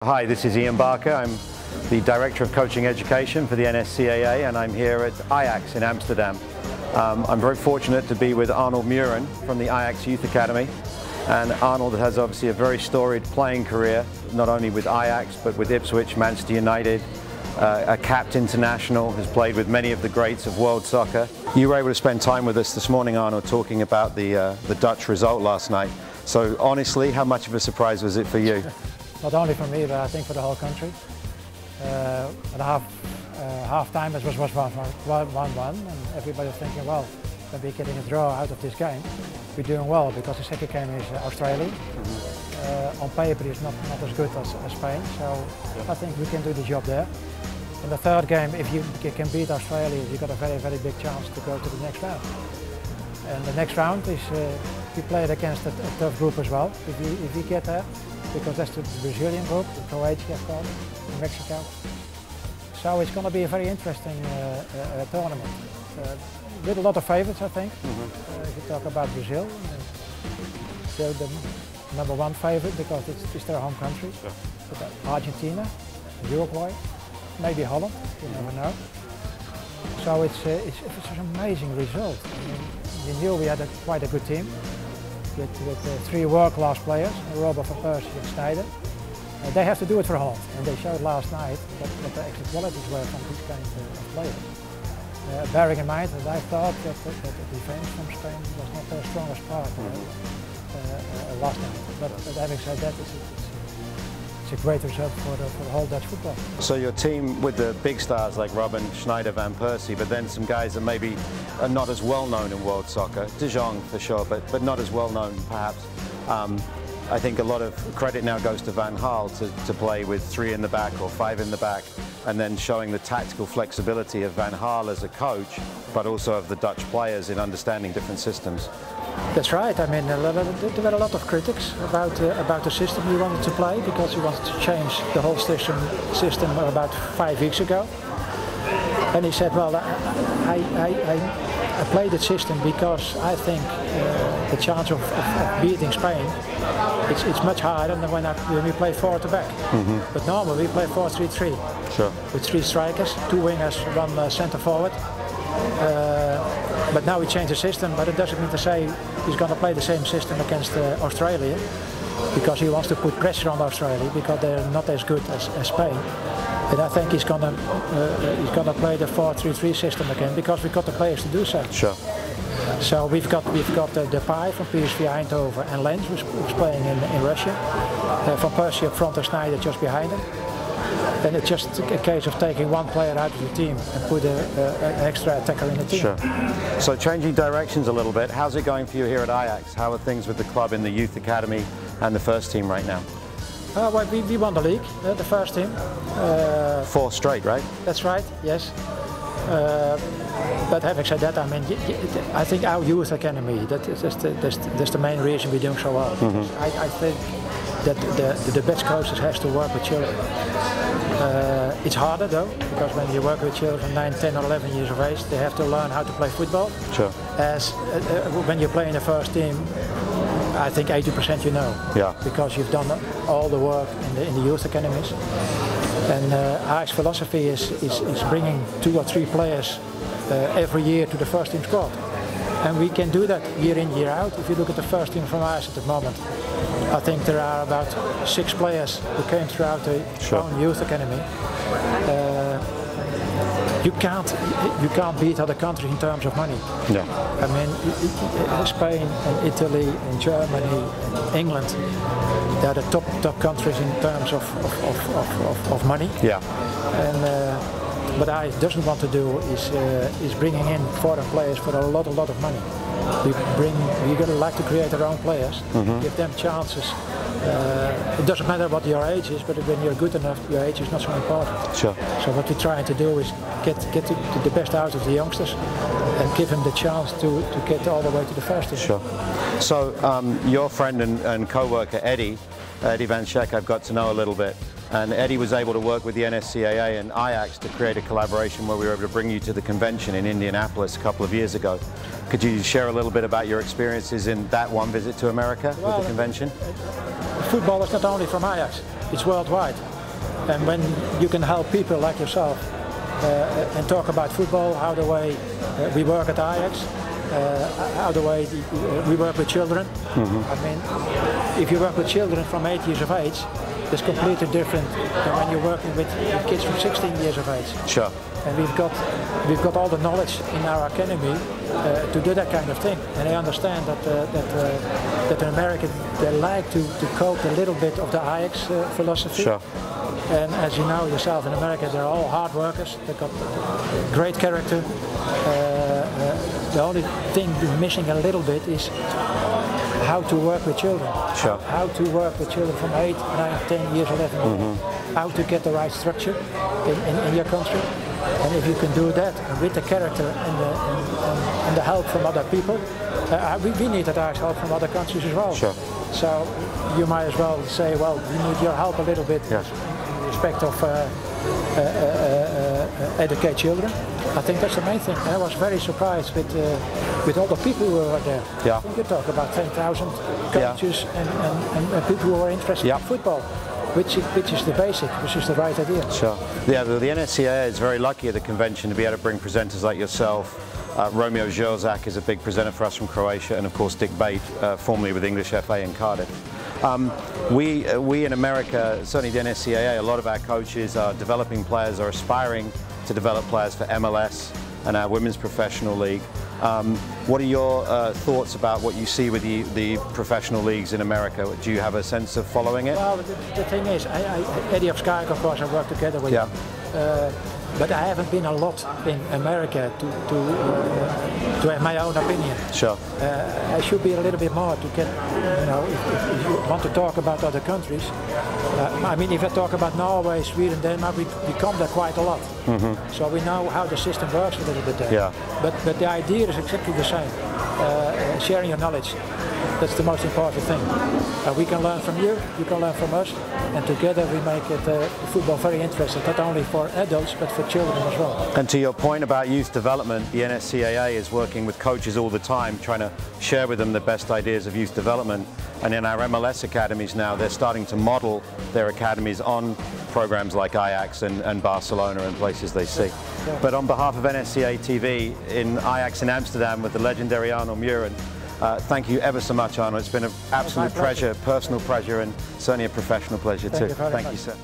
Hi, this is Ian Barker. I'm the Director of Coaching Education for the NSCAA, and I'm here at AJAX in Amsterdam. I'm very fortunate to be with Arnold Mühren from the AJAX Youth Academy. And Arnold has obviously a very storied playing career, not only with AJAX but with Ipswich, Manchester United, a capped international, has played with many of the greats of world soccer. You were able to spend time with us this morning, Arnold, talking about the Dutch result last night. So honestly, how much of a surprise was it for you? Not only for me, but I think for the whole country. At half time it was 1-1, and everybody was thinking, well, when we're getting a draw out of this game, we're doing well, because the second game is Australia. On paper it's not as good as Spain, so I think we can do the job there. In the third game, if you can beat Australia, you've got a very big chance to go to the next round. And the next round is, we played against a tough group as well, if we get there. Because that's the Brazilian group, the Croatia, Mexico. So it's going to be a very interesting tournament. With a lot of favourites, I think. If you talk about Brazil, they're the #1 favourite because it's their home country. Yeah. Argentina, Uruguay, maybe Holland, you never know. So it's an amazing result. I mean, we knew we had quite a good team. With 3 world-class players, Robert van Persie and Sneijder. They have to do it for Holland, and they showed last night what the extra qualities were from these kind of players. Bearing in mind that I thought that the defense from Spain was not their strongest part last night. But having said that, it's a great result for the whole Dutch football. So your team with the big stars like Robben, Sneijder, Van Persie, but then some guys that maybe are not as well known in world soccer. De Jong for sure, but not as well known perhaps. I think a lot of credit now goes to Van Gaal to play with 3 in the back or 5 in the back, and then showing the tactical flexibility of Van Gaal as a coach, but also of the Dutch players in understanding different systems. That's right. I mean, there were a lot of critics about the system he wanted to play, because he wanted to change the whole system about 5 weeks ago. And he said, well, I played the system because I think the chance of beating Spain, it's much harder than when we play 4 at the back. But normally we play 4-3-3. Sure. With 3 strikers, 2 wingers, 1 centre forward. But now we change the system, but it doesn't mean to say he's going to play the same system against Australia, because he wants to put pressure on Australia, because they're not as good as Spain. And I think he's going to play the 4-3-3 system again, because we've got the players to do so. Sure. So we've got Depay from PSV Eindhoven, and Lens who's playing in Russia. Van Persie up front and Sneijder just behind him. Then it's just a case of taking 1 player out of the team and put an extra attacker in the team. Sure. So changing directions a little bit, how's it going for you here at AJAX? How are things with the club in the youth academy and the first team right now? Well, we won the league, the first team. 4 straight, right? That's right, yes. But having said that, I mean, I think our youth academy, that's the main reason we're doing so well. I think that the best coaches has to work with children. It's harder though, because when you work with children 9, 10 or 11 years of age, they have to learn how to play football. Sure. As when you play in the first team, I think 80% you know. Yeah. Because you've done all the work in the youth academies. And our philosophy is bringing 2 or 3 players every year to the first team squad. And we can do that year in, year out. If you look at the first team from us at the moment, I think there are about 6 players who came throughout the own youth academy. You can't beat other countries in terms of money. Yeah. I mean, Spain and Italy and Germany and England, they are the top countries in terms of money. Yeah. And what I doesn't want to do is bringing in foreign players for a lot of money. We're going to like to create our own players, give them chances. It doesn't matter what your age is, but when you're good enough, your age is not so important. Sure. So what we're trying to do is get the best out of the youngsters and give them the chance to get all the way to the first team. Sure. So your friend and co-worker Eddie Van Schaick, I've got to know a little bit. And Eddie was able to work with the NSCAA and AJAX to create a collaboration where we were able to bring you to the convention in Indianapolis a couple of years ago. Could you share a little bit about your experiences in that one visit to America with the convention? Football is not only from AJAX, it's worldwide. And when you can help people like yourself and talk about football, how the way we work at AJAX, how the way we work with children. I mean, if you work with children from 8 years of age, it's completely different than when you're working with kids from 16 years of age. Sure. And we've got all the knowledge in our academy to do that kind of thing. And I understand that in America they like to cope a little bit of the AJAX philosophy. Sure. And as you know yourself, in America they're all hard workers. They've got great character. The only thing missing a little bit is how to work with children. Sure. How to work with children from 8, 9, 10 years, 11. How to get the right structure in your country. And if you can do that with the character and the help from other people, we need that help from other countries as well. Sure. So you might as well say, well, we need your help a little bit. Yes. In respect of educate children. I think that's the main thing. And I was very surprised with all the people who were there. Yeah. You talk about 10,000 coaches and people who are interested in football. Which is the basic, which is the right idea. Sure. Yeah, the NSCAA is very lucky at the convention to be able to bring presenters like yourself. Romeo Zozak is a big presenter for us from Croatia, and of course Dick Bate, formerly with English FA in Cardiff. We in America, certainly the NSCAA, a lot of our coaches are developing players, are aspiring to develop players for MLS and our Women's Professional League. What are your thoughts about what you see with the professional leagues in America? Do you have a sense of following it? Well, the thing is, Eddie of Sky, of course, I work together with him. But I haven't been a lot in America to have my own opinion. Sure. I should be a little bit more to get, you know, if you want to talk about other countries. I mean, if I talk about Norway, Sweden, Denmark, we come there quite a lot. So we know how the system works a little bit there. Yeah. But the idea is exactly the same. Sharing your knowledge. That's the most important thing. We can learn from you, you can learn from us, and together we make football very interesting, not only for adults, but for children as well. And to your point about youth development, the NSCAA is working with coaches all the time, trying to share with them the best ideas of youth development. And in our MLS academies now, they're starting to model their academies on programs like AJAX and Barcelona and places they see. But on behalf of NSCAA TV in AJAX in Amsterdam with the legendary Arnold Mühren, thank you ever so much, Arnold. It's been an absolute pleasure, personal pleasure, and certainly a professional pleasure too. Thank you, sir.